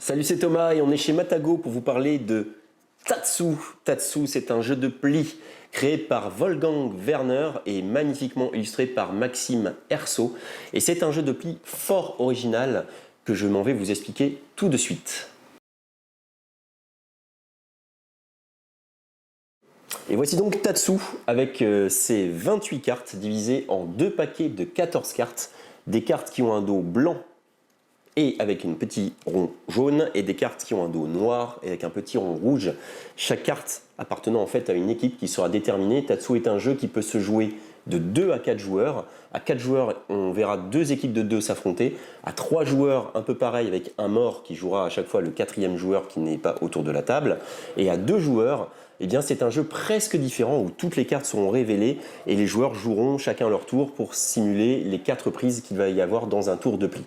Salut, c'est Thomas et on est chez Matago pour vous parler de Tatsu. Tatsu, c'est un jeu de pli créé par Wolfgang Werner et magnifiquement illustré par Maxime Erso. Et c'est un jeu de pli fort original que je m'en vais vous expliquer tout de suite. Et voici donc Tatsu avec ses 28 cartes divisées en deux paquets de 14 cartes. Des cartes qui ont un dos blanc et avec un petit rond jaune, et des cartes qui ont un dos noir et avec un petit rond rouge. Chaque carte appartenant en fait à une équipe qui sera déterminée. Tatsu est un jeu qui peut se jouer de 2 à 4 joueurs. À 4 joueurs, on verra 2 équipes de 2 s'affronter. À 3 joueurs, un peu pareil, avec un mort qui jouera à chaque fois le 4e joueur qui n'est pas autour de la table. Et à 2 joueurs, eh bien, c'est un jeu presque différent où toutes les cartes seront révélées et les joueurs joueront chacun leur tour pour simuler les 4 prises qu'il va y avoir dans un tour de pli.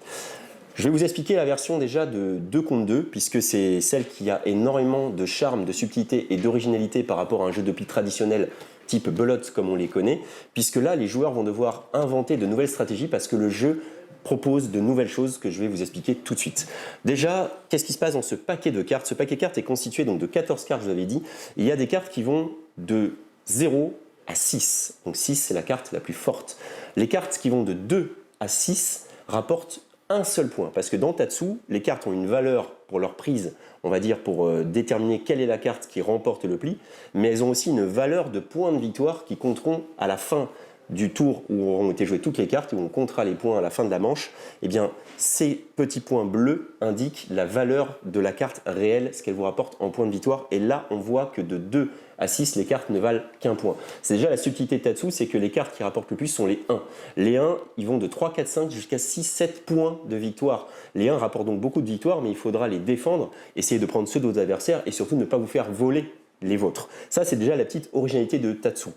Je vais vous expliquer la version déjà de 2 contre 2, puisque c'est celle qui a énormément de charme, de subtilité et d'originalité par rapport à un jeu de pli traditionnel type belote comme on les connaît, puisque là les joueurs vont devoir inventer de nouvelles stratégies parce que le jeu propose de nouvelles choses que je vais vous expliquer tout de suite. Déjà, qu'est-ce qui se passe dans ce paquet de cartes? Ce paquet de cartes est constitué donc de 14 cartes, je vous l'avais dit. Il y a des cartes qui vont de 0 à 6. Donc 6, c'est la carte la plus forte. Les cartes qui vont de 2 à 6 rapportent un seul point, parce que dans Tatsu, les cartes ont une valeur pour leur prise, on va dire pour déterminer quelle est la carte qui remporte le pli, mais elles ont aussi une valeur de points de victoire qui compteront à la fin du tour où auront été jouées toutes les cartes, où on comptera les points à la fin de la manche. Eh bien, ces petits points bleus indiquent la valeur de la carte réelle, ce qu'elle vous rapporte en points de victoire, et là on voit que de 2 à 6, les cartes ne valent qu'un point. C'est déjà la subtilité de Tatsu, c'est que les cartes qui rapportent le plus sont les 1. Les 1, ils vont de 3, 4, 5 jusqu'à 6, 7 points de victoire. Les 1 rapportent donc beaucoup de victoires, mais il faudra les défendre, essayer de prendre ceux de vos adversaires et surtout ne pas vous faire voler les vôtres. Ça, c'est déjà la petite originalité de Tatsu.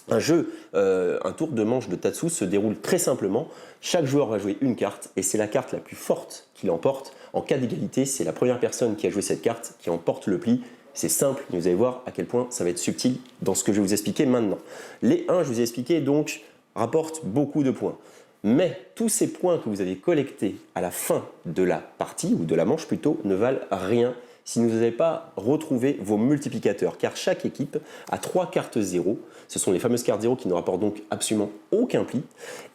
Un tour de manche de Tatsu se déroule très simplement. Chaque joueur va jouer une carte et c'est la carte la plus forte qui l'emporte. En cas d'égalité, c'est la première personne qui a joué cette carte qui emporte le pli. C'est simple, mais vous allez voir à quel point ça va être subtil dans ce que je vais vous expliquer maintenant. Les 1, je vous ai expliqué, donc, rapportent beaucoup de points. Mais tous ces points que vous avez collectés à la fin de la partie, ou de la manche plutôt, ne valent rien si vous n'avez pas retrouvé vos multiplicateurs. Car chaque équipe a 3 cartes 0. Ce sont les fameuses cartes 0 qui ne rapportent donc absolument aucun pli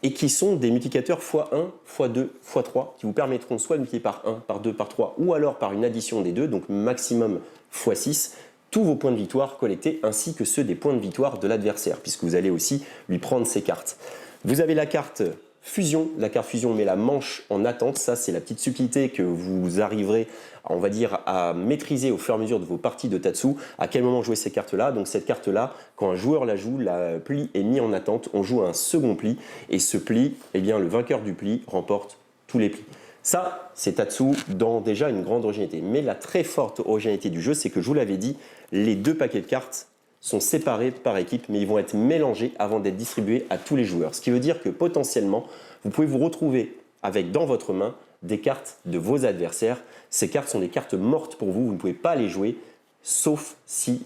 et qui sont des multiplicateurs x1, x2, x3 qui vous permettront soit de multiplier par 1, par 2, par 3 ou alors par une addition des deux, donc maximum x6, tous vos points de victoire collectés ainsi que ceux des points de victoire de l'adversaire puisque vous allez aussi lui prendre ses cartes. Vous avez la carte fusion, la carte fusion met la manche en attente, ça c'est la petite subtilité que vous arriverez, on va dire, à maîtriser au fur et à mesure de vos parties de Tatsu, à quel moment jouer ces cartes-là. Donc cette carte-là, quand un joueur la joue, la pli est mis en attente, on joue un second pli, et ce pli, eh bien le vainqueur du pli remporte tous les plis. Ça, c'est Tatsu dans déjà une grande originalité. Mais la très forte originalité du jeu, c'est que je vous l'avais dit, les 2 paquets de cartes sont séparés par équipe, mais ils vont être mélangés avant d'être distribués à tous les joueurs. Ce qui veut dire que potentiellement, vous pouvez vous retrouver avec dans votre main des cartes de vos adversaires. Ces cartes sont des cartes mortes pour vous, vous ne pouvez pas les jouer, sauf si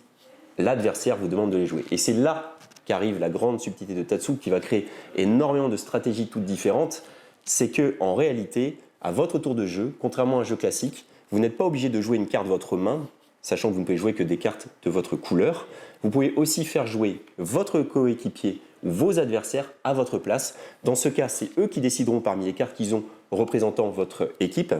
l'adversaire vous demande de les jouer. Et c'est là qu'arrive la grande subtilité de Tatsu, qui va créer énormément de stratégies toutes différentes. C'est que en réalité, à votre tour de jeu, contrairement à un jeu classique, vous n'êtes pas obligé de jouer une carte de votre main, sachant que vous ne pouvez jouer que des cartes de votre couleur. Vous pouvez aussi faire jouer votre coéquipier ou vos adversaires à votre place. Dans ce cas, c'est eux qui décideront parmi les cartes qu'ils ont représentant votre équipe,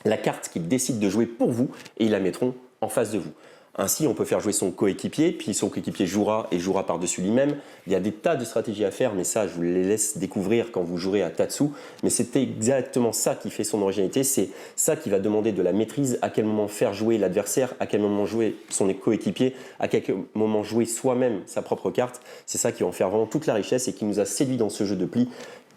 la carte qu'ils décident de jouer pour vous et ils la mettront en face de vous. Ainsi, on peut faire jouer son coéquipier, puis son coéquipier jouera et jouera par-dessus lui-même. Il y a des tas de stratégies à faire, mais ça, je vous les laisse découvrir quand vous jouerez à Tatsu. Mais c'est exactement ça qui fait son originalité, c'est ça qui va demander de la maîtrise, à quel moment faire jouer l'adversaire, à quel moment jouer son coéquipier, à quel moment jouer soi-même sa propre carte. C'est ça qui va en faire vraiment toute la richesse et qui nous a séduit dans ce jeu de pli.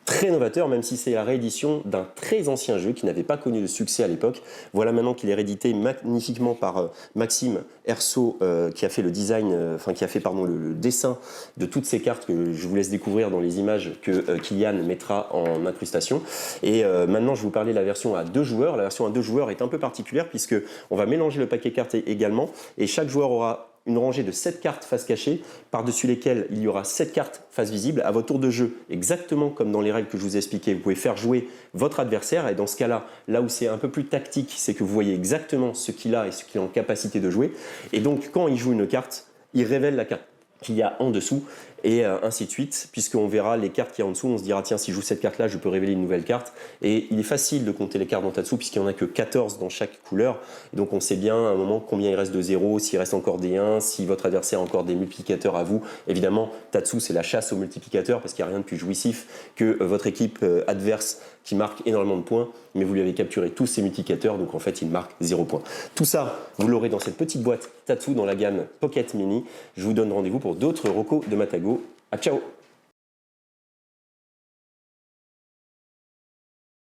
Très novateur, même si c'est la réédition d'un très ancien jeu qui n'avait pas connu de succès à l'époque. Voilà maintenant qu'il est réédité magnifiquement par Maxime Erso, qui a fait le design, qui a fait le dessin de toutes ces cartes que je vous laisse découvrir dans les images que Kylian mettra en incrustation. Et maintenant, je vais vous parler de la version à 2 joueurs. La version à 2 joueurs est un peu particulière puisque on va mélanger le paquet cartes également et chaque joueur aura une rangée de 7 cartes face cachée, par-dessus lesquelles il y aura 7 cartes face visible. À votre tour de jeu, exactement comme dans les règles que je vous ai expliquées, vous pouvez faire jouer votre adversaire. Et dans ce cas-là, là où c'est un peu plus tactique, c'est que vous voyez exactement ce qu'il a et ce qu'il est en capacité de jouer. Et donc, quand il joue une carte, il révèle la carte qu'il y a en dessous, et ainsi de suite, puisqu'on verra les cartes qu'il y a en dessous, on se dira tiens, si je joue cette carte là je peux révéler une nouvelle carte, et il est facile de compter les cartes dans Tatsu puisqu'il n'y en a que 14 dans chaque couleur, et donc on sait bien à un moment combien il reste de 0, s'il reste encore des 1, si votre adversaire a encore des multiplicateurs à vous. Évidemment, Tatsu c'est la chasse aux multiplicateurs parce qu'il n'y a rien de plus jouissif que votre équipe adverse qui marque énormément de points, mais vous lui avez capturé tous ses multiplicateurs, donc en fait il marque 0 points. Tout ça, vous l'aurez dans cette petite boîte Tatsu dans la gamme Pocket Mini. Je vous donne rendez-vous pour d'autres recos de Matago. À ciao!